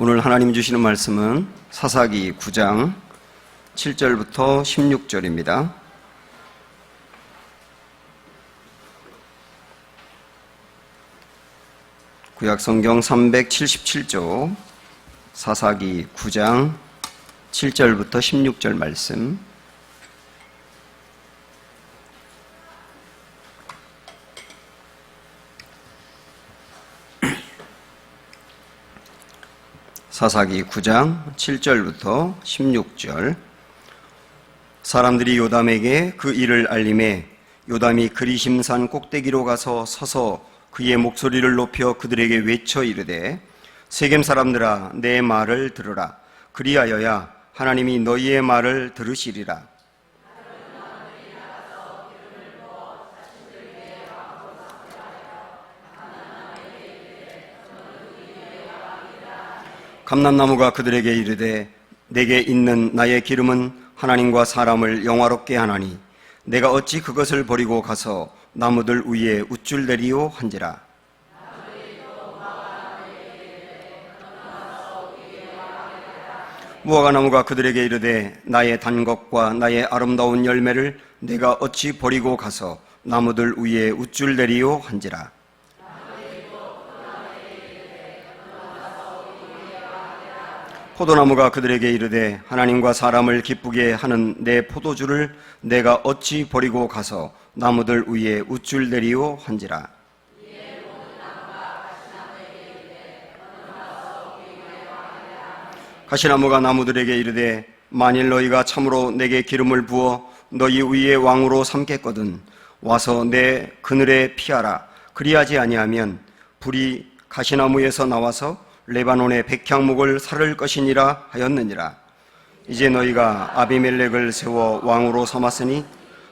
오늘 하나님 주시는 말씀은 사사기 9장 7절부터 16절입니다. 구약성경 377조 사사기 9장 7절부터 16절 말씀. 사사기 9장 7절부터 16절. 사람들이 요담에게 그 일을 알림해 요담이 그리심산 꼭대기로 가서 서서 그의 목소리를 높여 그들에게 외쳐 이르되 세겜 사람들아 내 말을 들으라. 그리하여야 하나님이 너희의 말을 들으시리라. 감람나무가 그들에게 이르되 내게 있는 나의 기름은 하나님과 사람을 영화롭게 하나니 내가 어찌 그것을 버리고 가서 나무들 위에 우쭐대리요 한지라. 무화과나무가 그들에게 이르되 나의 단 것과 나의 아름다운 열매를 내가 어찌 버리고 가서 나무들 위에 우쭐대리요 한지라. 포도나무가 그들에게 이르되 하나님과 사람을 기쁘게 하는 내 포도주를 내가 어찌 버리고 가서 나무들 위에 우쭐대리요 한지라. 가시나무가 나무들에게 이르되 만일 너희가 참으로 내게 기름을 부어 너희 위에 왕으로 삼겠거든 와서 내 그늘에 피하라. 그리하지 아니하면 불이 가시나무에서 나와서 레바논의 백향목을 살을 것이니라 하였느니라. 이제 너희가 아비멜렉을 세워 왕으로 삼았으니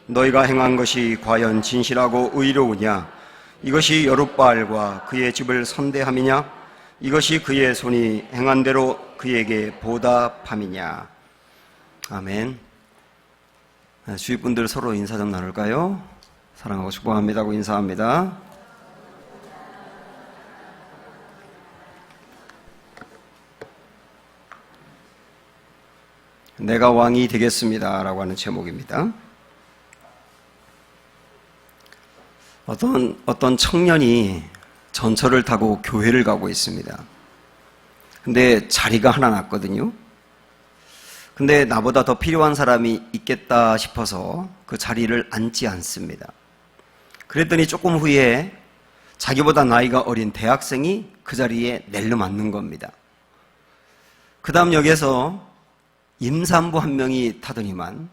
너희가 행한 것이 과연 진실하고 의로우냐? 이것이 여룻바알과 그의 집을 선대함이냐? 이것이 그의 손이 행한 대로 그에게 보답함이냐? 아멘. 주위 분들 서로 인사 좀 나눌까요? 사랑하고 축복합니다고 인사합니다. 내가 왕이 되겠습니다 라고 하는 제목입니다. 어떤 청년이 전철을 타고 교회를 가고 있습니다. 근데 자리가 하나 났거든요. 근데 나보다 더 필요한 사람이 있겠다 싶어서 그 자리를 앉지 않습니다. 그랬더니 조금 후에 자기보다 나이가 어린 대학생이 그 자리에 내려앉는 겁니다. 그 다음 역에서 임산부 한 명이 타더니만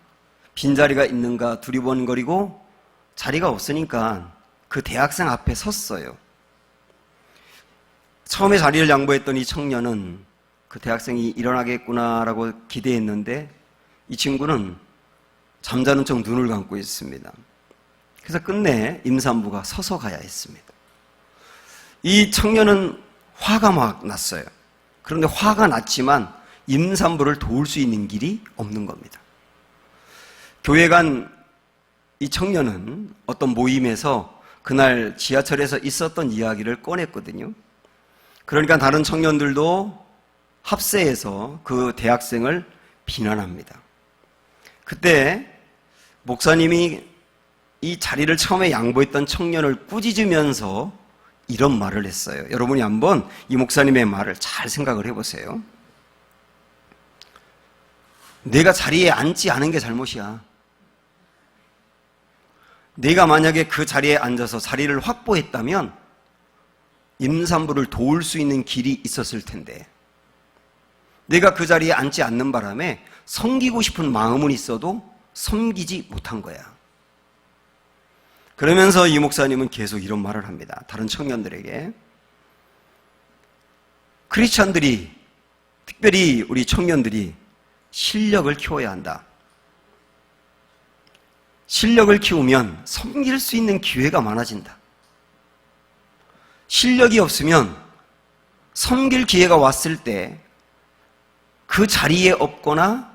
빈자리가 있는가 두리번거리고 자리가 없으니까 그 대학생 앞에 섰어요. 처음에 자리를 양보했더니 청년은 그 대학생이 일어나겠구나라고 기대했는데 이 친구는 잠자는 척 눈을 감고 있습니다. 그래서 끝내 임산부가 서서 가야 했습니다. 이 청년은 화가 막 났어요. 그런데 화가 났지만 임산부를 도울 수 있는 길이 없는 겁니다. 교회 간 이 청년은 어떤 모임에서 그날 지하철에서 있었던 이야기를 꺼냈거든요. 그러니까 다른 청년들도 합세해서 그 대학생을 비난합니다. 그때 목사님이 이 자리를 처음에 양보했던 청년을 꾸짖으면서 이런 말을 했어요. 여러분이 한번 이 목사님의 말을 잘 생각을 해보세요. 내가 자리에 앉지 않은 게 잘못이야. 내가 만약에 그 자리에 앉아서 자리를 확보했다면 임산부를 도울 수 있는 길이 있었을 텐데 내가 그 자리에 앉지 않는 바람에 섬기고 싶은 마음은 있어도 섬기지 못한 거야. 그러면서 이 목사님은 계속 이런 말을 합니다. 다른 청년들에게. 크리스찬들이, 특별히 우리 청년들이 실력을 키워야 한다. 실력을 키우면 섬길 수 있는 기회가 많아진다. 실력이 없으면 섬길 기회가 왔을 때 그 자리에 없거나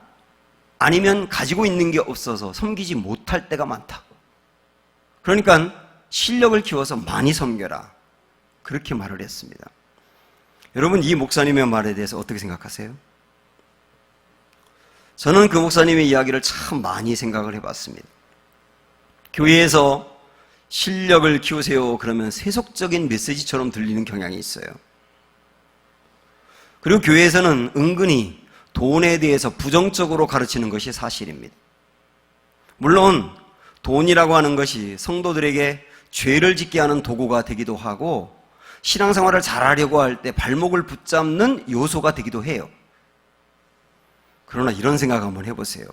아니면 가지고 있는 게 없어서 섬기지 못할 때가 많다. 그러니까 실력을 키워서 많이 섬겨라. 그렇게 말을 했습니다. 여러분, 이 목사님의 말에 대해서 어떻게 생각하세요? 저는 그 목사님의 이야기를 참 많이 생각을 해봤습니다. 교회에서 실력을 키우세요 그러면 세속적인 메시지처럼 들리는 경향이 있어요. 그리고 교회에서는 은근히 돈에 대해서 부정적으로 가르치는 것이 사실입니다. 물론 돈이라고 하는 것이 성도들에게 죄를 짓게 하는 도구가 되기도 하고 신앙생활을 잘하려고 할 때 발목을 붙잡는 요소가 되기도 해요. 그러나 이런 생각 한번 해보세요.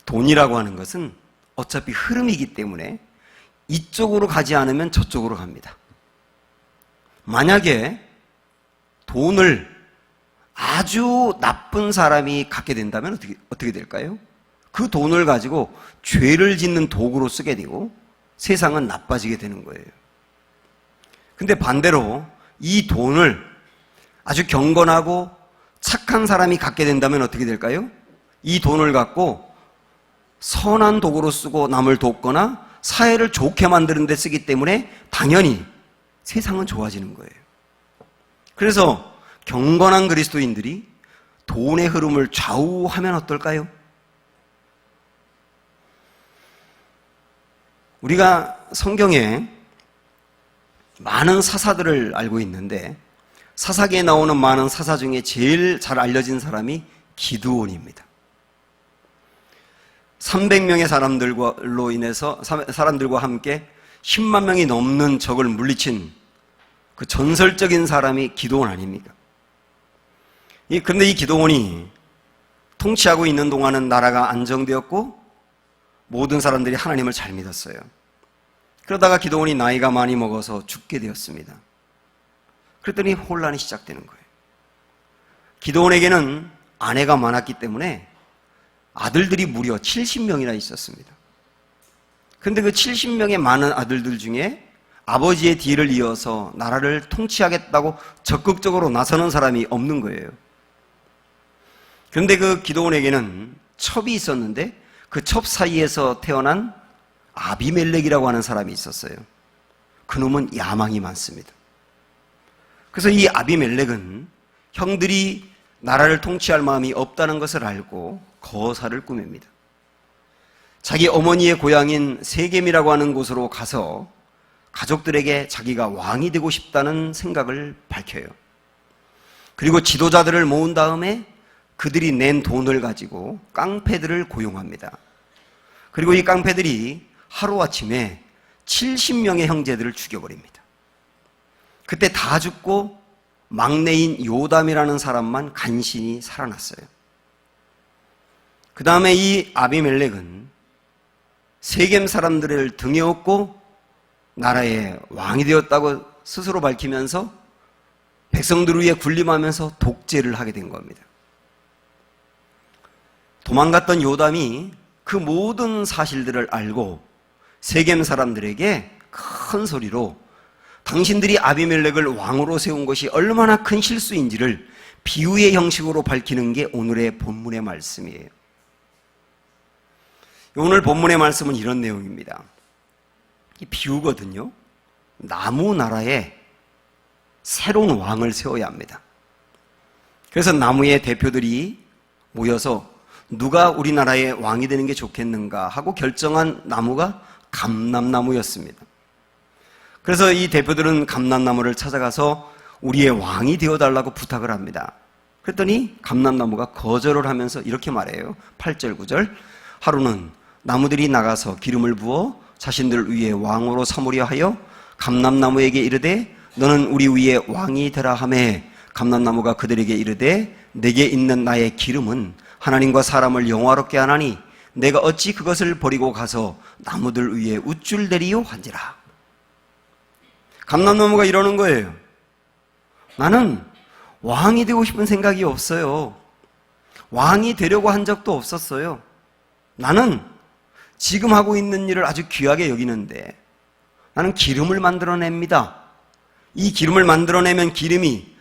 돈이라고 하는 것은 어차피 흐름이기 때문에 이쪽으로 가지 않으면 저쪽으로 갑니다. 만약에 돈을 아주 나쁜 사람이 갖게 된다면 어떻게 될까요? 그 돈을 가지고 죄를 짓는 도구로 쓰게 되고 세상은 나빠지게 되는 거예요. 근데 반대로 이 돈을 아주 경건하고 착한 사람이 갖게 된다면 어떻게 될까요? 이 돈을 갖고 선한 도구로 쓰고 남을 돕거나 사회를 좋게 만드는 데 쓰기 때문에 당연히 세상은 좋아지는 거예요. 그래서 경건한 그리스도인들이 돈의 흐름을 좌우하면 어떨까요? 우리가 성경에 많은 사사들을 알고 있는데 사사기에 나오는 많은 사사 중에 제일 잘 알려진 사람이 기드온입니다. 300명의 사람들과 함께 10만 명이 넘는 적을 물리친 그 전설적인 사람이 기드온 아닙니까? 그런데 이 기드온이 통치하고 있는 동안은 나라가 안정되었고 모든 사람들이 하나님을 잘 믿었어요. 그러다가 기드온이 나이가 많이 먹어서 죽게 되었습니다. 그랬더니 혼란이 시작되는 거예요. 기드온에게는 아내가 많았기 때문에 아들들이 무려 70명이나 있었습니다. 그런데 그 70명의 많은 아들들 중에 아버지의 뒤를 이어서 나라를 통치하겠다고 적극적으로 나서는 사람이 없는 거예요. 그런데 그 기드온에게는 첩이 있었는데 그 첩 사이에서 태어난 아비멜렉이라고 하는 사람이 있었어요. 그놈은 야망이 많습니다. 그래서 이 아비멜렉은 형들이 나라를 통치할 마음이 없다는 것을 알고 거사를 꾸밉니다. 자기 어머니의 고향인 세겜이라고 하는 곳으로 가서 가족들에게 자기가 왕이 되고 싶다는 생각을 밝혀요. 그리고 지도자들을 모은 다음에 그들이 낸 돈을 가지고 깡패들을 고용합니다. 그리고 이 깡패들이 하루아침에 70명의 형제들을 죽여버립니다. 그때 다 죽고 막내인 요담이라는 사람만 간신히 살아났어요. 그 다음에 이 아비멜렉은 세겜 사람들을 등에 업고 나라의 왕이 되었다고 스스로 밝히면서 백성들 위에 군림하면서 독재를 하게 된 겁니다. 도망갔던 요담이 그 모든 사실들을 알고 세겜 사람들에게 큰 소리로 당신들이 아비멜렉을 왕으로 세운 것이 얼마나 큰 실수인지를 비유의 형식으로 밝히는 게 오늘의 본문의 말씀이에요. 오늘 본문의 말씀은 이런 내용입니다. 이 비유거든요. 나무 나라에 새로운 왕을 세워야 합니다. 그래서 나무의 대표들이 모여서 누가 우리나라의 왕이 되는 게 좋겠는가 하고 결정한 나무가 감람나무였습니다. 그래서 이 대표들은 감람나무를 찾아가서 우리의 왕이 되어달라고 부탁을 합니다. 그랬더니 감람나무가 거절을 하면서 이렇게 말해요. 8절 9절 하루는 나무들이 나가서 기름을 부어 자신들 위에 왕으로 삼으려 하여 감람나무에게 이르되 너는 우리 위에 왕이 되라 하매 감람나무가 그들에게 이르되 내게 있는 나의 기름은 하나님과 사람을 영화롭게 하나니 내가 어찌 그것을 버리고 가서 나무들 위에 우쭐대리요 한지라. 감람나무가 이러는 거예요. 나는 왕이 되고 싶은 생각이 없어요. 왕이 되려고 한 적도 없었어요. 나는 지금 하고 있는 일을 아주 귀하게 여기는데 나는 기름을 만들어냅니다. 이 기름을 만들어내면 기름이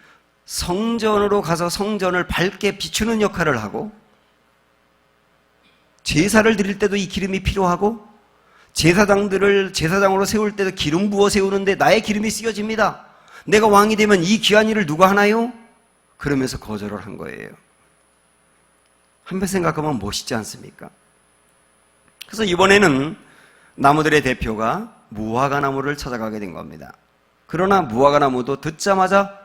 성전으로 가서 성전을 밝게 비추는 역할을 하고 제사를 드릴 때도 이 기름이 필요하고 제사장들을 제사장으로 세울 때도 기름 부어 세우는데 나의 기름이 쓰여집니다. 내가 왕이 되면 이 귀한 일을 누가 하나요? 그러면서 거절을 한 거예요. 한편 생각하면 멋있지 않습니까? 그래서 이번에는 나무들의 대표가 무화과 나무를 찾아가게 된 겁니다. 그러나 무화과 나무도 듣자마자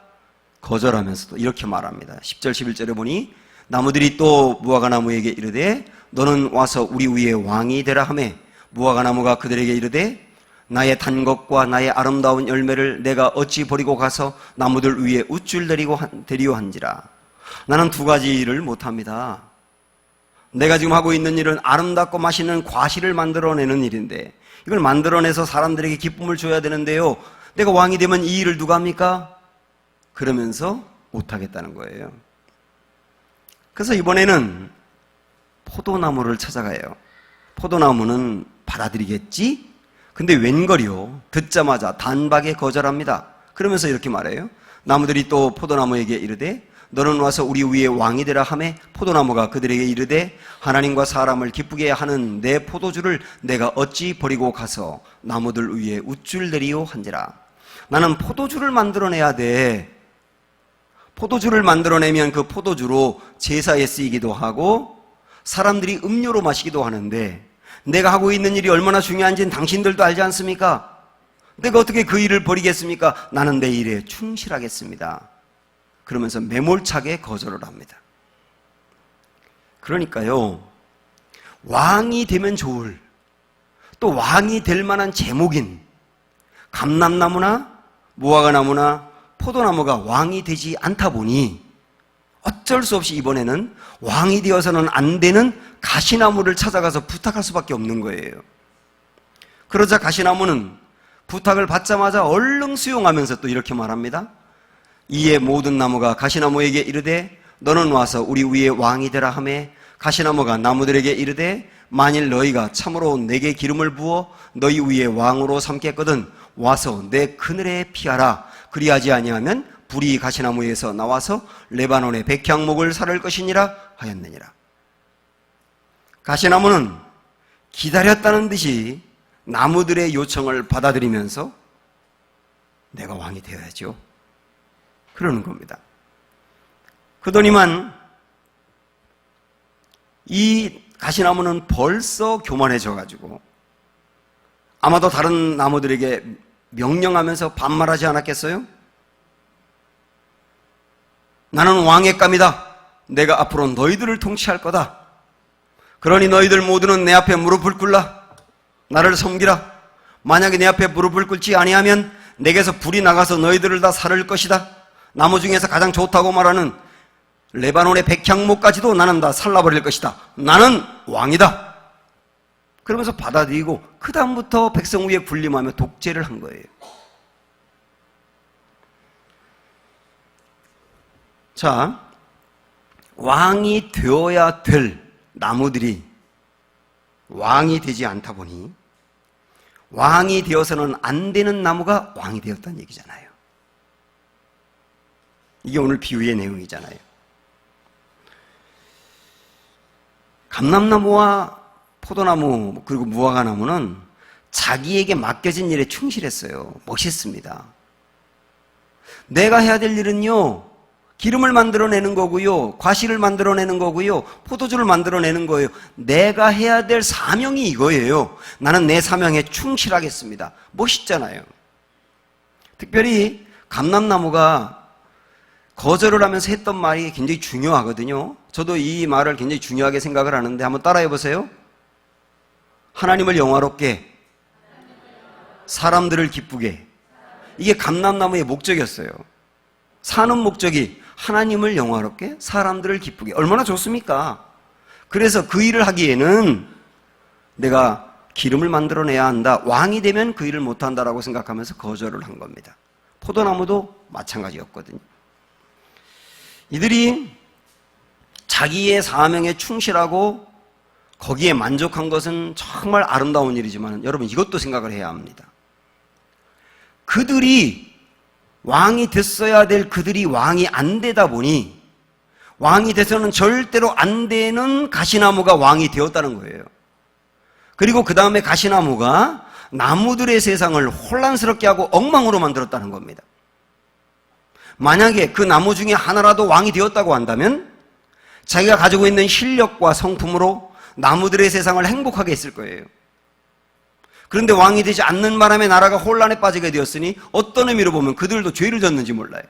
거절하면서도 이렇게 말합니다. 10절 11절에 보니 나무들이 또 무화과 나무에게 이르되 너는 와서 우리 위에 왕이 되라 하매 무화과 나무가 그들에게 이르되 나의 단 것과 나의 아름다운 열매를 내가 어찌 버리고 가서 나무들 위에 우쭐 데리오 한지라. 나는 두 가지 일을 못합니다. 내가 지금 하고 있는 일은 아름답고 맛있는 과실을 만들어내는 일인데 이걸 만들어내서 사람들에게 기쁨을 줘야 되는데요, 내가 왕이 되면 이 일을 누가 합니까? 그러면서 못하겠다는 거예요. 그래서 이번에는 포도나무를 찾아가요. 포도나무는 받아들이겠지? 근데 웬걸요, 듣자마자 단박에 거절합니다. 그러면서 이렇게 말해요. 나무들이 또 포도나무에게 이르되 너는 와서 우리 위에 왕이 되라 하매 포도나무가 그들에게 이르되 하나님과 사람을 기쁘게 하는 내 포도주를 내가 어찌 버리고 가서 나무들 위에 우쭐 내리오 한지라. 나는 포도주를 만들어내야 돼. 포도주를 만들어내면 그 포도주로 제사에 쓰이기도 하고 사람들이 음료로 마시기도 하는데 내가 하고 있는 일이 얼마나 중요한지는 당신들도 알지 않습니까? 내가 어떻게 그 일을 버리겠습니까? 나는 내 일에 충실하겠습니다. 그러면서 매몰차게 거절을 합니다. 그러니까요, 왕이 되면 좋을, 또 왕이 될 만한 제목인 감람나무나 무화과나무나 포도나무가 왕이 되지 않다 보니 어쩔 수 없이 이번에는 왕이 되어서는 안 되는 가시나무를 찾아가서 부탁할 수밖에 없는 거예요. 그러자 가시나무는 부탁을 받자마자 얼른 수용하면서 또 이렇게 말합니다. 이에 모든 나무가 가시나무에게 이르되 너는 와서 우리 위에 왕이 되라 하매 가시나무가 나무들에게 이르되 만일 너희가 참으로 내게 기름을 부어 너희 위에 왕으로 삼겠거든 와서 내 그늘에 피하라. 그리하지 아니하면 불이 가시나무에서 나와서 레바논의 백향목을 사를 것이니라 하였느니라. 가시나무는 기다렸다는 듯이 나무들의 요청을 받아들이면서 내가 왕이 되어야죠, 그러는 겁니다. 그러더니만 이 가시나무는 벌써 교만해져 가지고 아마도 다른 나무들에게 명령하면서 반말하지 않았겠어요? 나는 왕의 감이다. 내가 앞으로 너희들을 통치할 거다. 그러니 너희들 모두는 내 앞에 무릎을 꿇라. 나를 섬기라. 만약에 내 앞에 무릎을 꿇지 아니하면 내게서 불이 나가서 너희들을 다 살을 것이다. 나무 중에서 가장 좋다고 말하는 레바논의 백향목까지도 나는 다 살라버릴 것이다. 나는 왕이다. 그러면서 받아들이고 그 다음부터 백성 위에 군림하며 독재를 한 거예요. 자, 왕이 되어야 될 나무들이 왕이 되지 않다 보니 왕이 되어서는 안 되는 나무가 왕이 되었다는 얘기잖아요. 이게 오늘 비유의 내용이잖아요. 감람나무와 포도나무 그리고 무화과나무는 자기에게 맡겨진 일에 충실했어요. 멋있습니다. 내가 해야 될 일은요, 기름을 만들어내는 거고요, 과실을 만들어내는 거고요, 포도주를 만들어내는 거예요. 내가 해야 될 사명이 이거예요. 나는 내 사명에 충실하겠습니다. 멋있잖아요. 특별히 감람나무가 거절을 하면서 했던 말이 굉장히 중요하거든요. 저도 이 말을 굉장히 중요하게 생각을 하는데 한번 따라해 보세요. 하나님을 영화롭게, 사람들을 기쁘게. 이게 감람나무의 목적이었어요. 사는 목적이 하나님을 영화롭게, 사람들을 기쁘게. 얼마나 좋습니까? 그래서 그 일을 하기에는 내가 기름을 만들어내야 한다. 왕이 되면 그 일을 못한다라고 생각하면서 거절을 한 겁니다. 포도나무도 마찬가지였거든요. 이들이 자기의 사명에 충실하고 거기에 만족한 것은 정말 아름다운 일이지만 여러분 이것도 생각을 해야 합니다. 그들이 왕이 됐어야 될 그들이 왕이 안 되다 보니 왕이 돼서는 절대로 안 되는 가시나무가 왕이 되었다는 거예요. 그리고 그 다음에 가시나무가 나무들의 세상을 혼란스럽게 하고 엉망으로 만들었다는 겁니다. 만약에 그 나무 중에 하나라도 왕이 되었다고 한다면 자기가 가지고 있는 실력과 성품으로 나무들의 세상을 행복하게 했을 거예요. 그런데 왕이 되지 않는 바람에 나라가 혼란에 빠지게 되었으니 어떤 의미로 보면 그들도 죄를 졌는지 몰라요.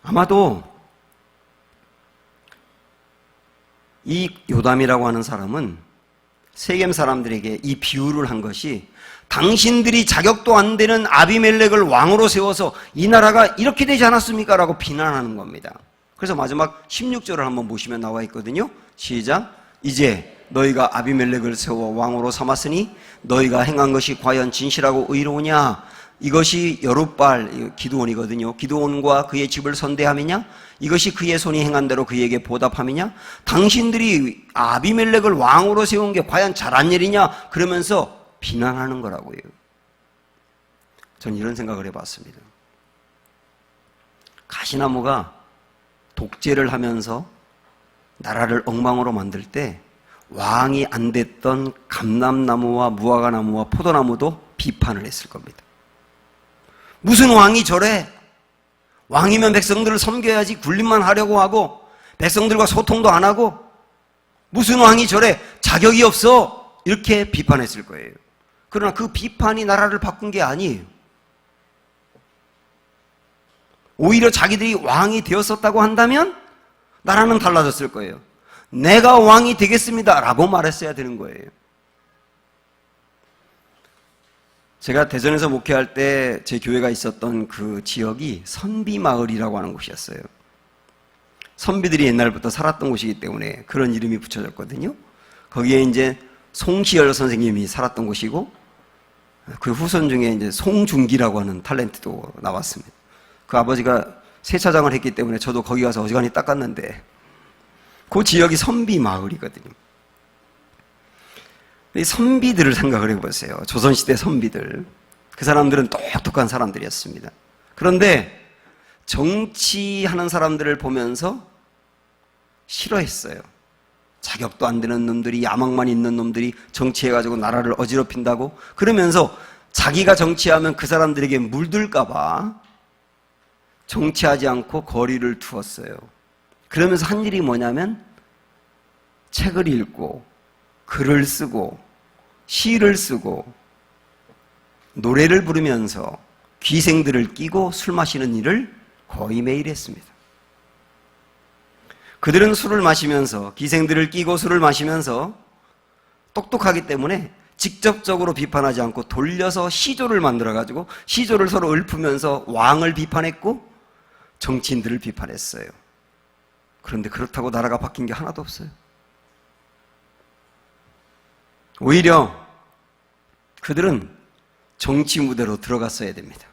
아마도 이 요담이라고 하는 사람은 세겜 사람들에게 이 비유를 한 것이 당신들이 자격도 안 되는 아비멜렉을 왕으로 세워서 이 나라가 이렇게 되지 않았습니까? 라고 비난하는 겁니다. 그래서 마지막 16절을 한번 보시면 나와 있거든요. 시작. 이제 너희가 아비멜렉을 세워 왕으로 삼았으니 너희가 행한 것이 과연 진실하고 의로우냐? 이것이 여룻발 기드온이거든요. 기드온과 그의 집을 선대함이냐? 이것이 그의 손이 행한 대로 그에게 보답함이냐? 당신들이 아비멜렉을 왕으로 세운 게 과연 잘한 일이냐? 그러면서 비난하는 거라고요. 전 이런 생각을 해봤습니다. 가시나무가 독재를 하면서 나라를 엉망으로 만들 때 왕이 안 됐던 감람나무와 무화과나무와 포도나무도 비판을 했을 겁니다. 무슨 왕이 저래? 왕이면 백성들을 섬겨야지 군림만 하려고 하고 백성들과 소통도 안 하고 무슨 왕이 저래? 자격이 없어! 이렇게 비판했을 거예요. 그러나 그 비판이 나라를 바꾼 게 아니에요. 오히려 자기들이 왕이 되었었다고 한다면 나라는 달라졌을 거예요. 내가 왕이 되겠습니다 라고 말했어야 되는 거예요. 제가 대전에서 목회할 때 제 교회가 있었던 그 지역이 선비마을이라고 하는 곳이었어요. 선비들이 옛날부터 살았던 곳이기 때문에 그런 이름이 붙여졌거든요. 거기에 이제 송시열 선생님이 살았던 곳이고 그 후손 중에 이제 송중기라고 하는 탤런트도 나왔습니다. 그 아버지가 세차장을 했기 때문에 저도 거기 가서 어지간히 닦았는데 그 지역이 선비마을이거든요. 이 선비들을 생각을 해보세요. 조선시대 선비들. 그 사람들은 똑똑한 사람들이었습니다. 그런데 정치하는 사람들을 보면서 싫어했어요. 자격도 안 되는 놈들이, 야망만 있는 놈들이 정치해가지고 나라를 어지럽힌다고 그러면서 자기가 정치하면 그 사람들에게 물들까봐 정치하지 않고 거리를 두었어요. 그러면서 한 일이 뭐냐면 책을 읽고 글을 쓰고 시를 쓰고 노래를 부르면서 귀생들을 끼고 술 마시는 일을 거의 매일 했습니다. 그들은 술을 마시면서 기생들을 끼고 술을 마시면서 똑똑하기 때문에 직접적으로 비판하지 않고 돌려서 시조를 만들어가지고 시조를 서로 읊으면서 왕을 비판했고 정치인들을 비판했어요. 그런데 그렇다고 나라가 바뀐 게 하나도 없어요. 오히려 그들은 정치 무대로 들어갔어야 됩니다.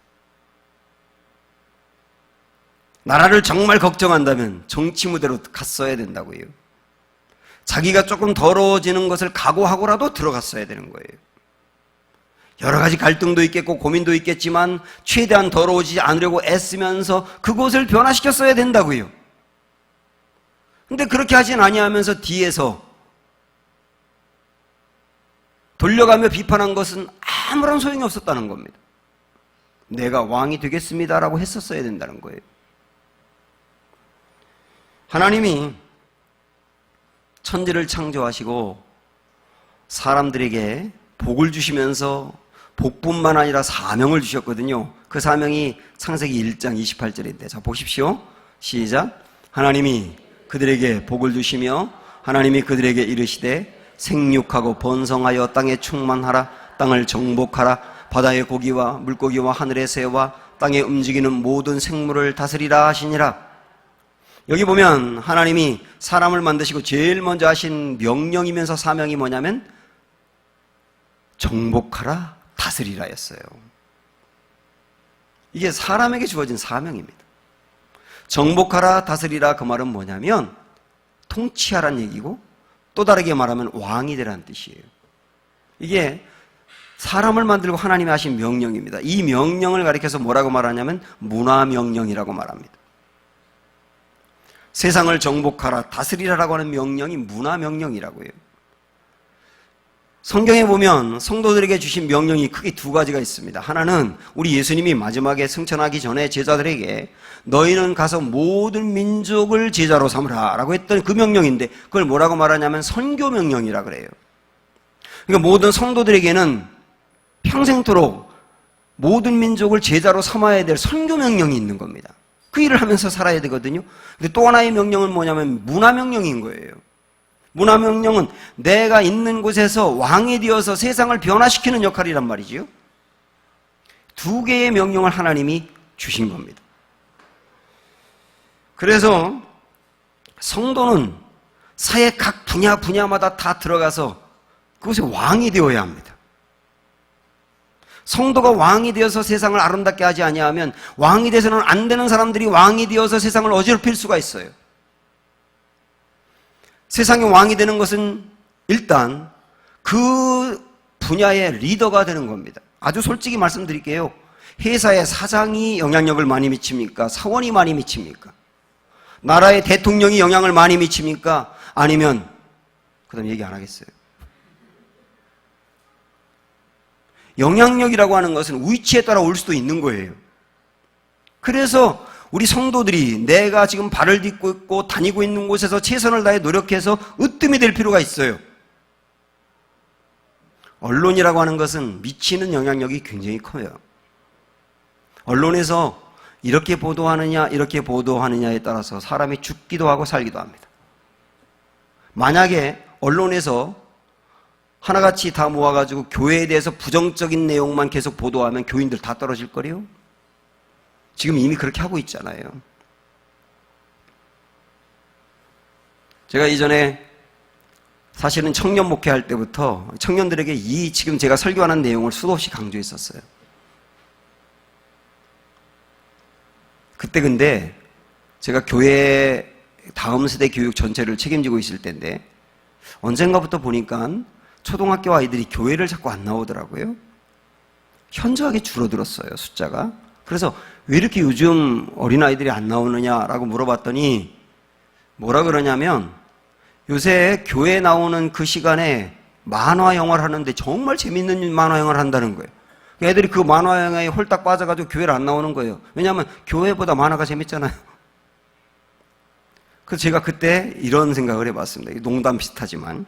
나라를 정말 걱정한다면 정치 무대로 갔어야 된다고요. 자기가 조금 더러워지는 것을 각오하고라도 들어갔어야 되는 거예요. 여러 가지 갈등도 있겠고 고민도 있겠지만 최대한 더러워지지 않으려고 애쓰면서 그곳을 변화시켰어야 된다고요. 근데 그렇게 하진 아니하면서 뒤에서 돌려가며 비판한 것은 아무런 소용이 없었다는 겁니다. 내가 왕이 되겠습니다라고 했었어야 된다는 거예요. 하나님이 천지를 창조하시고 사람들에게 복을 주시면서 복뿐만 아니라 사명을 주셨거든요. 그 사명이 창세기 1장 28절인데 자 보십시오. 시작. 하나님이 그들에게 복을 주시며 하나님이 그들에게 이르시되 생육하고 번성하여 땅에 충만하라. 땅을 정복하라. 바다의 고기와 물고기와 하늘의 새와 땅에 움직이는 모든 생물을 다스리라 하시니라. 여기 보면 하나님이 사람을 만드시고 제일 먼저 하신 명령이면서 사명이 뭐냐면 정복하라, 다스리라였어요. 이게 사람에게 주어진 사명입니다. 정복하라, 다스리라 그 말은 뭐냐면 통치하라는 얘기고 또 다르게 말하면 왕이 되라는 뜻이에요. 이게 사람을 만들고 하나님이 하신 명령입니다. 이 명령을 가리켜서 뭐라고 말하냐면 문화명령이라고 말합니다. 세상을 정복하라, 다스리라라고 하는 명령이 문화명령이라고 해요. 성경에 보면 성도들에게 주신 명령이 크게 두 가지가 있습니다. 하나는 우리 예수님이 마지막에 승천하기 전에 제자들에게 너희는 가서 모든 민족을 제자로 삼으라 라고 했던 그 명령인데, 그걸 뭐라고 말하냐면 선교 명령이라 그래요. 그러니까 모든 성도들에게는 평생토록 모든 민족을 제자로 삼아야 될 선교 명령이 있는 겁니다. 그 일을 하면서 살아야 되거든요. 근데 또 하나의 명령은 뭐냐면 문화명령인 거예요. 문화명령은 내가 있는 곳에서 왕이 되어서 세상을 변화시키는 역할이란 말이지요. 두 개의 명령을 하나님이 주신 겁니다. 그래서 성도는 사회 각 분야마다 다 들어가서 그것이 왕이 되어야 합니다. 성도가 왕이 되어서 세상을 아름답게 하지 아니하면 왕이 돼서는 안 되는 사람들이 왕이 되어서 세상을 어지럽힐 수가 있어요. 세상의 왕이 되는 것은 일단 그 분야의 리더가 되는 겁니다. 아주 솔직히 말씀드릴게요. 회사의 사장이 영향력을 많이 미칩니까? 사원이 많이 미칩니까? 나라의 대통령이 영향을 많이 미칩니까? 아니면 그 다음 얘기 안 하겠어요. 영향력이라고 하는 것은 위치에 따라 올 수도 있는 거예요. 그래서 우리 성도들이 내가 지금 발을 딛고 있고 다니고 있는 곳에서 최선을 다해 노력해서 으뜸이 될 필요가 있어요. 언론이라고 하는 것은 미치는 영향력이 굉장히 커요. 언론에서 이렇게 보도하느냐 이렇게 보도하느냐에 따라서 사람이 죽기도 하고 살기도 합니다. 만약에 언론에서 하나같이 다 모아가지고 교회에 대해서 부정적인 내용만 계속 보도하면 교인들 다 떨어질 거래요. 지금 이미 그렇게 하고 있잖아요. 제가 이전에 사실은 청년 목회할 때부터 청년들에게 이 지금 제가 설교하는 내용을 수도 없이 강조했었어요. 그때 근데 제가 교회 다음 세대 교육 전체를 책임지고 있을 때인데 언젠가부터 보니까 초등학교 아이들이 교회를 자꾸 안 나오더라고요. 현저하게 줄어들었어요, 숫자가. 그래서 왜 이렇게 요즘 어린아이들이 안 나오느냐라고 물어봤더니 뭐라 그러냐면 요새 교회 나오는 그 시간에 만화 영화를 하는데 정말 재밌는 만화 영화를 한다는 거예요. 애들이 그 만화 영화에 홀딱 빠져가지고 교회를 안 나오는 거예요. 왜냐하면 교회보다 만화가 재밌잖아요. 그래서 제가 그때 이런 생각을 해봤습니다. 농담 비슷하지만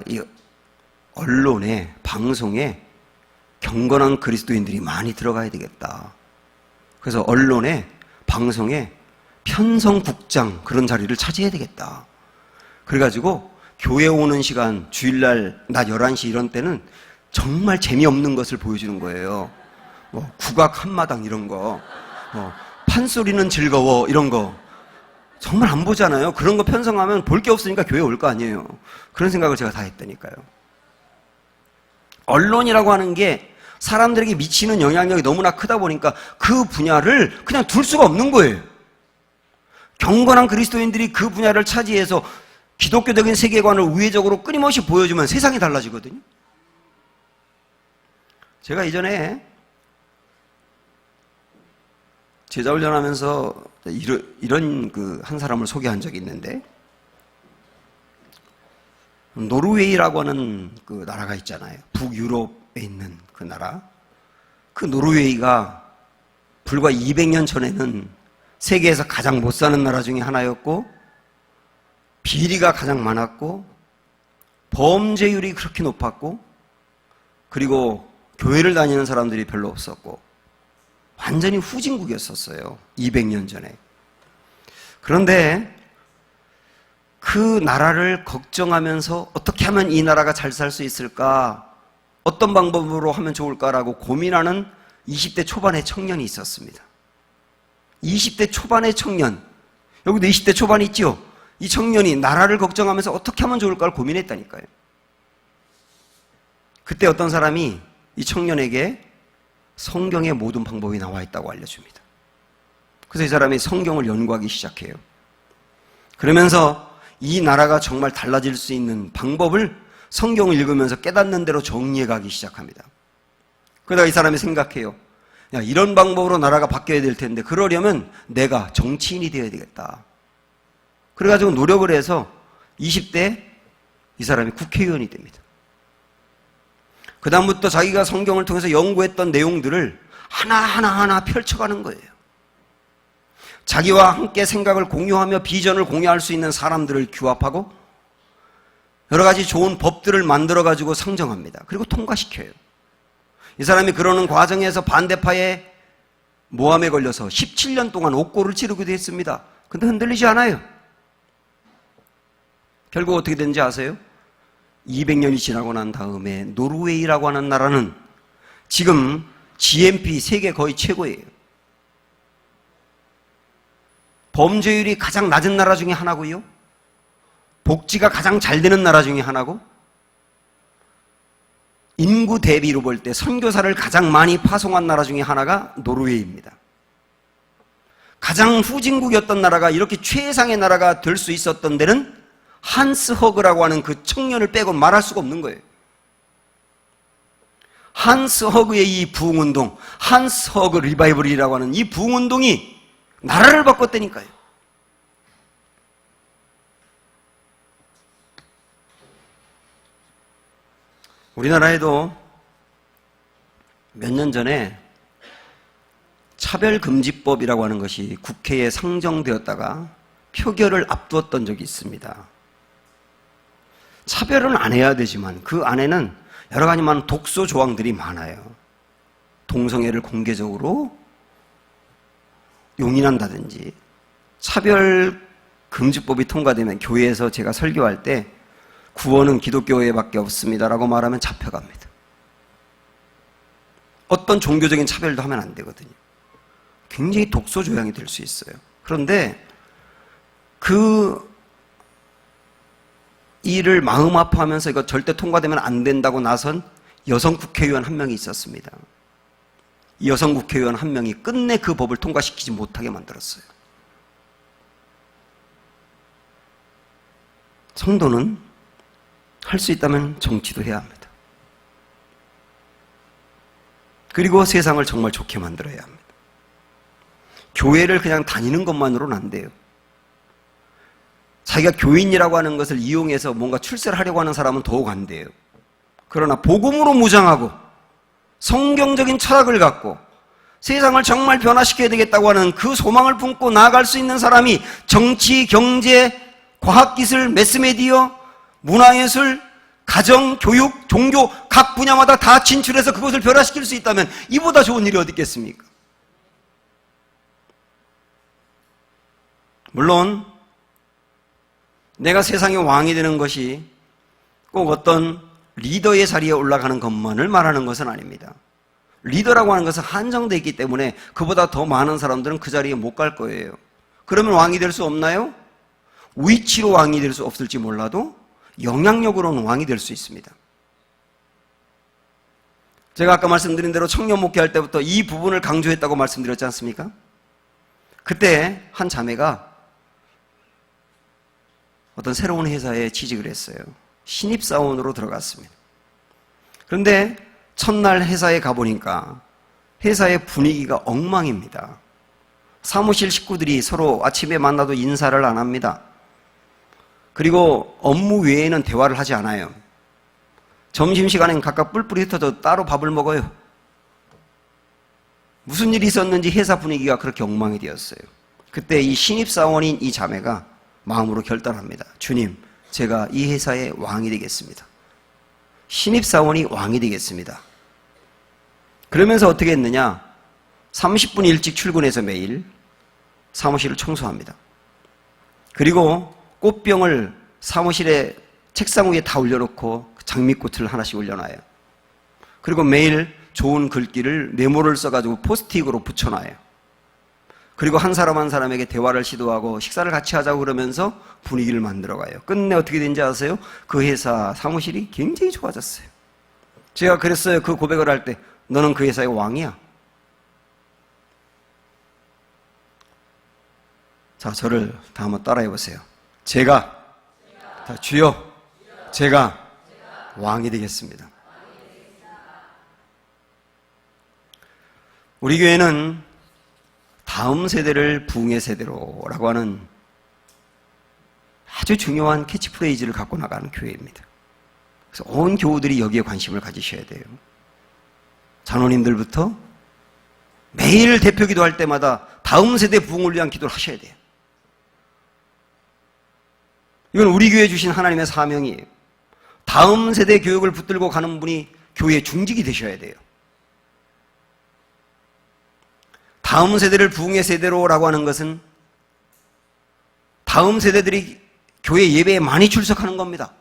이 언론에 방송에 경건한 그리스도인들이 많이 들어가야 되겠다. 그래서 언론에 방송에 편성국장 그런 자리를 차지해야 되겠다. 그래가지고 교회 오는 시간 주일날 낮 11시 이런 때는 정말 재미없는 것을 보여주는 거예요. 뭐 국악 한마당 이런 거, 판소리는 즐거워 이런 거 정말 안 보잖아요. 그런 거 편성하면 볼 게 없으니까 교회 올 거 아니에요. 그런 생각을 제가 다 했다니까요. 언론이라고 하는 게 사람들에게 미치는 영향력이 너무나 크다 보니까 그 분야를 그냥 둘 수가 없는 거예요. 경건한 그리스도인들이 그 분야를 차지해서 기독교적인 세계관을 우회적으로 끊임없이 보여주면 세상이 달라지거든요. 제가 이전에 제자 훈련하면서 이런 한 사람을 소개한 적이 있는데, 노르웨이라고 하는 그 나라가 있잖아요. 북유럽에 있는 그 나라. 그 노르웨이가 불과 200년 전에는 세계에서 가장 못 사는 나라 중에 하나였고, 비리가 가장 많았고, 범죄율이 그렇게 높았고, 그리고 교회를 다니는 사람들이 별로 없었고, 완전히 후진국이었었어요. 200년 전에. 그런데 그 나라를 걱정하면서 어떻게 하면 이 나라가 잘 살 수 있을까? 어떤 방법으로 하면 좋을까라고 고민하는 20대 초반의 청년이 있었습니다. 20대 초반의 청년, 여기도 20대 초반이 있죠? 이 청년이 나라를 걱정하면서 어떻게 하면 좋을까를 고민했다니까요. 그때 어떤 사람이 이 청년에게 성경의 모든 방법이 나와 있다고 알려줍니다. 그래서 이 사람이 성경을 연구하기 시작해요. 그러면서 이 나라가 정말 달라질 수 있는 방법을 성경을 읽으면서 깨닫는 대로 정리해 가기 시작합니다. 그러다가 이 사람이 생각해요. 이런 방법으로 나라가 바뀌어야 될 텐데 그러려면 내가 정치인이 되어야 되겠다. 그래가지고 노력을 해서 20대 이 사람이 국회의원이 됩니다. 그 다음부터 자기가 성경을 통해서 연구했던 내용들을 하나하나 펼쳐가는 거예요. 자기와 함께 생각을 공유하며 비전을 공유할 수 있는 사람들을 규합하고 여러 가지 좋은 법들을 만들어가지고 상정합니다. 그리고 통과시켜요. 이 사람이 그러는 과정에서 반대파의 모함에 걸려서 17년 동안 옥고를 치르기도 했습니다. 근데 흔들리지 않아요. 결국 어떻게 된지 아세요? 200년이 지나고 난 다음에 노르웨이라고 하는 나라는 지금 GNP 세계 거의 최고예요. 범죄율이 가장 낮은 나라 중에 하나고요. 복지가 가장 잘 되는 나라 중에 하나고, 인구 대비로 볼 때 선교사를 가장 많이 파송한 나라 중에 하나가 노르웨이입니다. 가장 후진국이었던 나라가 이렇게 최상의 나라가 될 수 있었던 데는 한스 허그라고 하는 그 청년을 빼고 말할 수가 없는 거예요. 한스 허그의 이 부흥운동, 한스 허그 리바이벌이라고 하는 이 부흥운동이 나라를 바꿨다니까요. 우리나라에도 몇 년 전에 차별금지법이라고 하는 것이 국회에 상정되었다가 표결을 앞두었던 적이 있습니다. 차별은 안 해야 되지만 그 안에는 여러 가지 많은 독소 조항들이 많아요. 동성애를 공개적으로 용인한다든지, 차별금지법이 통과되면 교회에서 제가 설교할 때 구원은 기독교회밖에 없습니다라고 말하면 잡혀갑니다. 어떤 종교적인 차별도 하면 안 되거든요. 굉장히 독소 조항이 될 수 있어요. 그런데 그 일을 마음 아파하면서 이거 절대 통과되면 안 된다고 나선 여성 국회의원 한 명이 있었습니다. 이 여성 국회의원 한 명이 끝내 그 법을 통과시키지 못하게 만들었어요. 성도는 할 수 있다면 정치도 해야 합니다. 그리고 세상을 정말 좋게 만들어야 합니다. 교회를 그냥 다니는 것만으로는 안 돼요. 자기가 교인이라고 하는 것을 이용해서 뭔가 출세를 하려고 하는 사람은 더욱 안 돼요. 그러나 복음으로 무장하고 성경적인 철학을 갖고 세상을 정말 변화시켜야 되겠다고 하는 그 소망을 품고 나아갈 수 있는 사람이 정치, 경제, 과학기술, 매스미디어, 문화예술, 가정, 교육, 종교 각 분야마다 다 진출해서 그것을 변화시킬 수 있다면 이보다 좋은 일이 어디 있겠습니까? 물론 내가 세상의 왕이 되는 것이 꼭 어떤 리더의 자리에 올라가는 것만을 말하는 것은 아닙니다. 리더라고 하는 것은 한정되어 있기 때문에 그보다 더 많은 사람들은 그 자리에 못 갈 거예요. 그러면 왕이 될 수 없나요? 위치로 왕이 될 수 없을지 몰라도 영향력으로는 왕이 될 수 있습니다. 제가 아까 말씀드린 대로 청년 목회할 때부터 이 부분을 강조했다고 말씀드렸지 않습니까? 그때 한 자매가 어떤 새로운 회사에 취직을 했어요. 신입사원으로 들어갔습니다. 그런데 첫날 회사에 가보니까 회사의 분위기가 엉망입니다. 사무실 식구들이 서로 아침에 만나도 인사를 안 합니다. 그리고 업무 외에는 대화를 하지 않아요. 점심시간엔 각각 뿔뿔이 흩어져 따로 밥을 먹어요. 무슨 일이 있었는지 회사 분위기가 그렇게 엉망이 되었어요. 그때 이 신입사원인 이 자매가 마음으로 결단합니다. 주님, 제가 이 회사의 왕이 되겠습니다. 신입사원이 왕이 되겠습니다. 그러면서 어떻게 했느냐? 30분 일찍 출근해서 매일 사무실을 청소합니다. 그리고 꽃병을 사무실에 책상 위에 다 올려놓고 장미꽃을 하나씩 올려놔요. 그리고 매일 좋은 글귀를 메모를 써가지고 포스트잇으로 붙여놔요. 그리고 한 사람 한 사람에게 대화를 시도하고 식사를 같이 하자고 그러면서 분위기를 만들어가요. 끝내 어떻게 된지 아세요? 그 회사 사무실이 굉장히 좋아졌어요. 제가 그랬어요. 그 고백을 할 때 너는 그 회사의 왕이야. 자, 저를 다 한번 따라해 보세요. 제가 다 주여, 제가 왕이 되겠습니다. 우리 교회는 다음 세대를 부흥의 세대로라고 하는 아주 중요한 캐치프레이즈를 갖고 나가는 교회입니다. 그래서 온 교우들이 여기에 관심을 가지셔야 돼요. 장로님들부터 매일 대표 기도할 때마다 다음 세대 부흥을 위한 기도를 하셔야 돼요. 이건 우리 교회에 주신 하나님의 사명이에요. 다음 세대 교육을 붙들고 가는 분이 교회의 중직이 되셔야 돼요. 다음 세대를 부흥의 세대로라고 하는 것은 다음 세대들이 교회 예배에 많이 출석하는 겁니다.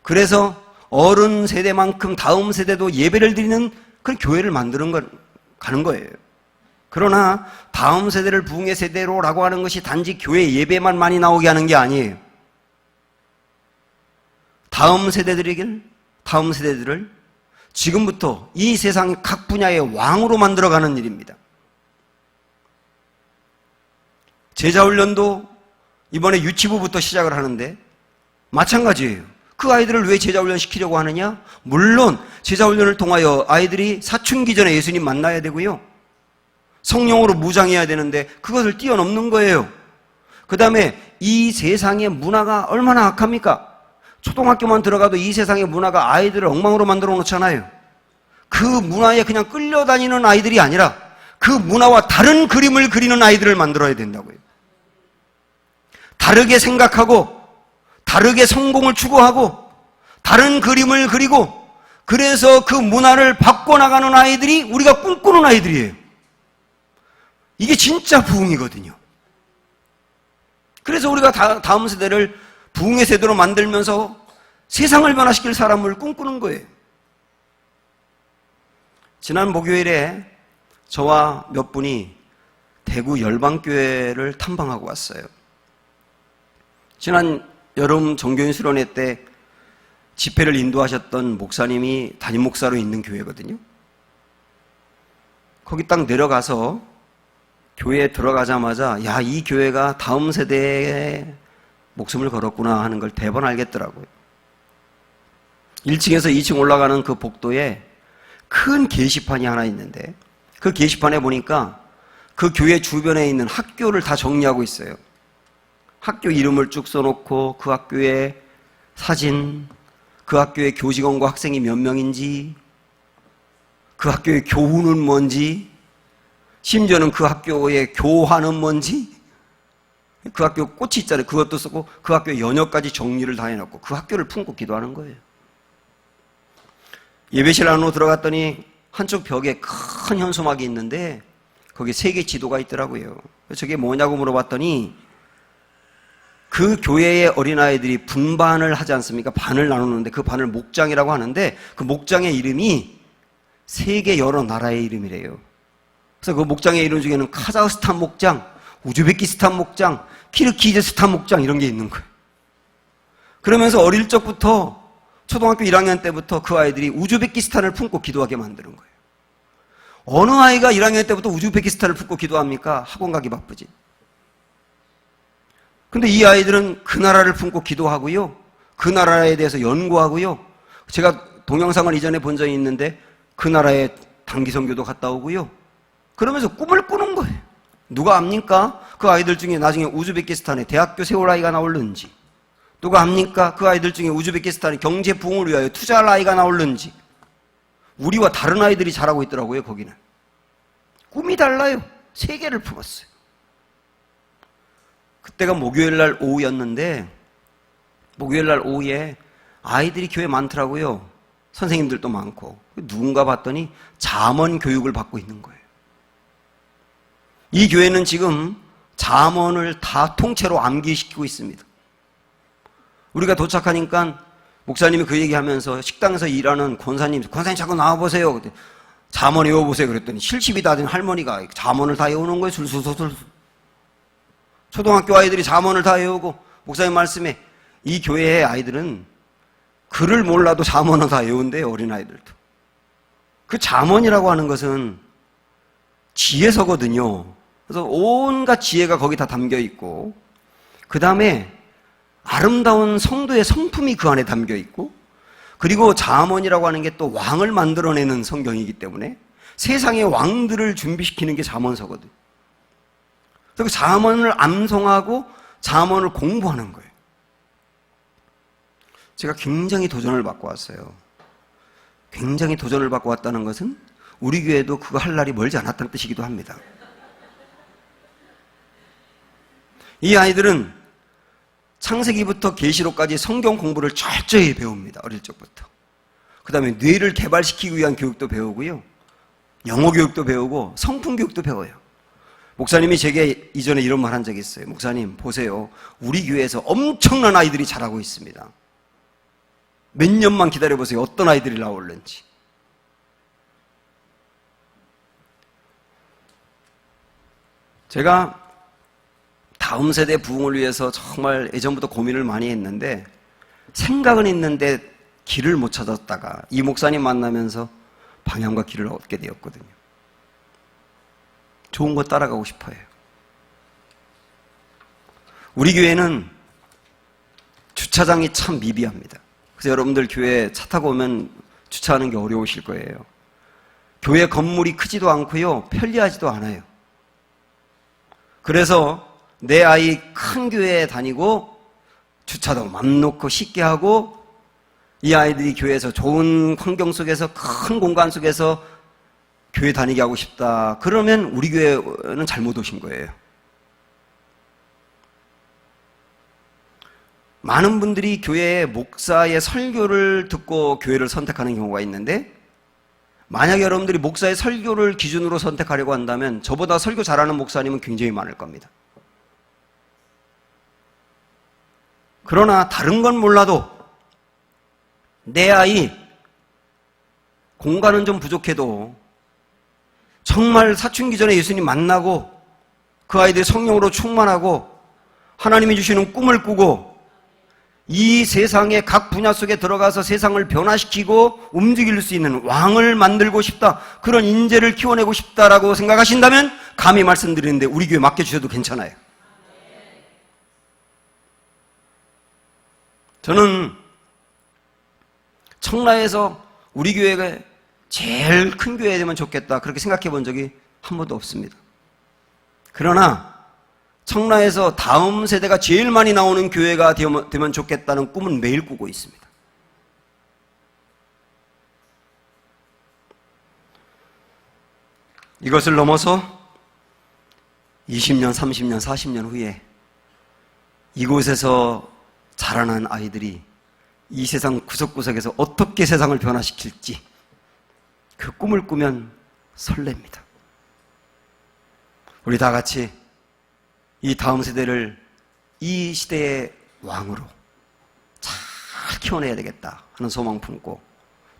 그래서 어른 세대만큼 다음 세대도 예배를 드리는 그런 교회를 가는 거예요. 그러나 다음 세대를 부흥의 세대로라고 하는 것이 단지 교회 예배만 많이 나오게 하는 게 아니에요. 다음 세대들을 지금부터 이 세상의 각 분야의 왕으로 만들어가는 일입니다. 제자훈련도 이번에 유치부부터 시작을 하는데 마찬가지예요. 그 아이들을 왜 제자훈련 시키려고 하느냐? 물론 제자훈련을 통하여 아이들이 사춘기 전에 예수님 만나야 되고요. 성령으로 무장해야 되는데 그것을 뛰어넘는 거예요. 그 다음에 이 세상의 문화가 얼마나 악합니까? 초등학교만 들어가도 이 세상의 문화가 아이들을 엉망으로 만들어 놓잖아요. 그 문화에 그냥 끌려다니는 아이들이 아니라 그 문화와 다른 그림을 그리는 아이들을 만들어야 된다고요. 다르게 생각하고 다르게 성공을 추구하고 다른 그림을 그리고 그래서 그 문화를 바꿔나가는 아이들이 우리가 꿈꾸는 아이들이에요. 이게 진짜 부흥이거든요. 그래서 우리가 다음 세대를 부흥의 세대로 만들면서 세상을 변화시킬 사람을 꿈꾸는 거예요. 지난 목요일에 저와 몇 분이 대구 열방교회를 탐방하고 왔어요. 지난 여름 정교인 수련회 때 집회를 인도하셨던 목사님이 담임 목사로 있는 교회거든요. 거기 딱 내려가서 교회에 들어가자마자 야, 이 교회가 다음 세대에 목숨을 걸었구나 하는 걸 대번 알겠더라고요. 1층에서 2층 올라가는 그 복도에 큰 게시판이 하나 있는데 그 게시판에 보니까 그 교회 주변에 있는 학교를 다 정리하고 있어요. 학교 이름을 쭉 써놓고 그 학교의 사진, 그 학교의 교직원과 학생이 몇 명인지, 그 학교의 교훈은 뭔지, 심지어는 그 학교의 교화는 뭔지, 그 학교 꽃이 있잖아요. 그것도 쓰고 그 학교 연여까지 정리를 다 해놓고 그 학교를 품고 기도하는 거예요. 예배실 안으로 들어갔더니 한쪽 벽에 큰 현수막이 있는데 거기 세계 지도가 있더라고요. 저게 뭐냐고 물어봤더니 그 교회의 어린아이들이 분반을 하지 않습니까? 반을 나누는데 그 반을 목장이라고 하는데 그 목장의 이름이 세계 여러 나라의 이름이래요. 그래서 그 목장의 이름 중에는 카자흐스탄 목장, 우즈베키스탄 목장, 키르기즈스탄 목장 이런 게 있는 거예요. 그러면서 어릴 적부터 초등학교 1학년 때부터 그 아이들이 우즈베키스탄을 품고 기도하게 만드는 거예요. 어느 아이가 1학년 때부터 우즈베키스탄을 품고 기도합니까? 학원 가기 바쁘지. 근데 이 아이들은 그 나라를 품고 기도하고요. 그 나라에 대해서 연구하고요. 제가 동영상을 이전에 본 적이 있는데 그 나라에 단기 선교도 갔다 오고요. 그러면서 꿈을 꾸는 거예요. 누가 압니까? 그 아이들 중에 나중에 우즈베키스탄에 대학교 세울 아이가 나올는지, 누가 압니까? 그 아이들 중에 우즈베키스탄에 경제 부흥을 위하여 투자할 아이가 나올는지. 우리와 다른 아이들이 자라고 있더라고요. 거기는 꿈이 달라요. 세계를 품었어요. 그때가 목요일날 오후였는데 목요일날 오후에 아이들이 교회에 많더라고요. 선생님들도 많고. 누군가 봤더니 잠언 교육을 받고 있는 거예요. 이 교회는 지금 잠언을 다 통째로 암기시키고 있습니다. 우리가 도착하니까 목사님이 그 얘기하면서 식당에서 일하는 권사님 자꾸 나와보세요. 잠언 외워보세요. 그랬더니 70이 다 된 할머니가 잠언을 다 외우는 거예요. 술술술. 초등학교 아이들이 잠언을 다 외우고 목사님 말씀에 이 교회의 아이들은 글을 몰라도 잠언을 다 외운대요. 어린아이들도. 그 잠언이라고 하는 것은 지혜서거든요. 그래서 온갖 지혜가 거기 다 담겨 있고 그 다음에 아름다운 성도의 성품이 그 안에 담겨 있고 그리고 잠언이라고 하는 게 또 왕을 만들어내는 성경이기 때문에 세상의 왕들을 준비시키는 게 잠언서거든요. 그래서 잠언을 암송하고 잠언을 공부하는 거예요. 제가 굉장히 도전을 받고 왔어요. 굉장히 도전을 받고 왔다는 것은 우리 교회도 그거 할 날이 멀지 않았다는 뜻이기도 합니다. 이 아이들은 창세기부터 계시록까지 성경 공부를 철저히 배웁니다. 어릴 적부터. 그 다음에 뇌를 개발시키기 위한 교육도 배우고요. 영어 교육도 배우고 성품 교육도 배워요. 목사님이 제게 이전에 이런 말 한 적이 있어요. 목사님 보세요. 우리 교회에서 엄청난 아이들이 자라고 있습니다. 몇 년만 기다려보세요. 어떤 아이들이 나올는지. 제가 다음 세대 부흥을 위해서 정말 예전부터 고민을 많이 했는데 생각은 있는데 길을 못 찾았다가 이 목사님 만나면서 방향과 길을 얻게 되었거든요. 좋은 거 따라가고 싶어요. 우리 교회는 주차장이 참 미비합니다. 그래서 여러분들 교회 차 타고 오면 주차하는 게 어려우실 거예요. 교회 건물이 크지도 않고요. 편리하지도 않아요. 그래서 내 아이 큰 교회에 다니고 주차도 맘 놓고 쉽게 하고 이 아이들이 교회에서 좋은 환경 속에서 큰 공간 속에서 교회 다니게 하고 싶다. 그러면 우리 교회는 잘못 오신 거예요. 많은 분들이 교회의 목사의 설교를 듣고 교회를 선택하는 경우가 있는데 만약에 여러분들이 목사의 설교를 기준으로 선택하려고 한다면 저보다 설교 잘하는 목사님은 굉장히 많을 겁니다. 그러나 다른 건 몰라도 내 아이 공간은 좀 부족해도 정말 사춘기 전에 예수님 만나고 그 아이들이 성령으로 충만하고 하나님이 주시는 꿈을 꾸고 이 세상의 각 분야 속에 들어가서 세상을 변화시키고 움직일 수 있는 왕을 만들고 싶다. 그런 인재를 키워내고 싶다라고 생각하신다면 감히 말씀드리는데 우리 교회 맡겨주셔도 괜찮아요. 저는 청라에서 우리 교회가 제일 큰 교회 되면 좋겠다 그렇게 생각해 본 적이 한 번도 없습니다. 그러나 청라에서 다음 세대가 제일 많이 나오는 교회가 되면 좋겠다는 꿈은 매일 꾸고 있습니다. 이것을 넘어서 20년, 30년, 40년 후에 이곳에서 자라난 아이들이 이 세상 구석구석에서 어떻게 세상을 변화시킬지 그 꿈을 꾸면 설렙니다. 우리 다 같이 이 다음 세대를 이 시대의 왕으로 잘 키워내야 되겠다 하는 소망 품고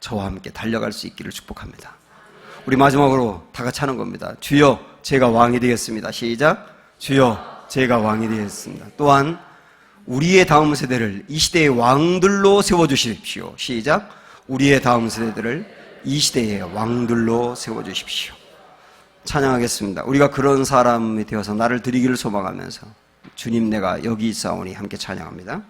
저와 함께 달려갈 수 있기를 축복합니다. 우리 마지막으로 다 같이 하는 겁니다. 주여 제가 왕이 되겠습니다. 시작. 주여 제가 왕이 되겠습니다. 또한 우리의 다음 세대를 이 시대의 왕들로 세워주십시오. 시작. 우리의 다음 세대들을 이 시대의 왕들로 세워주십시오. 찬양하겠습니다. 우리가 그런 사람이 되어서 나를 드리기를 소망하면서 주님 내가 여기 있사오니 함께 찬양합니다.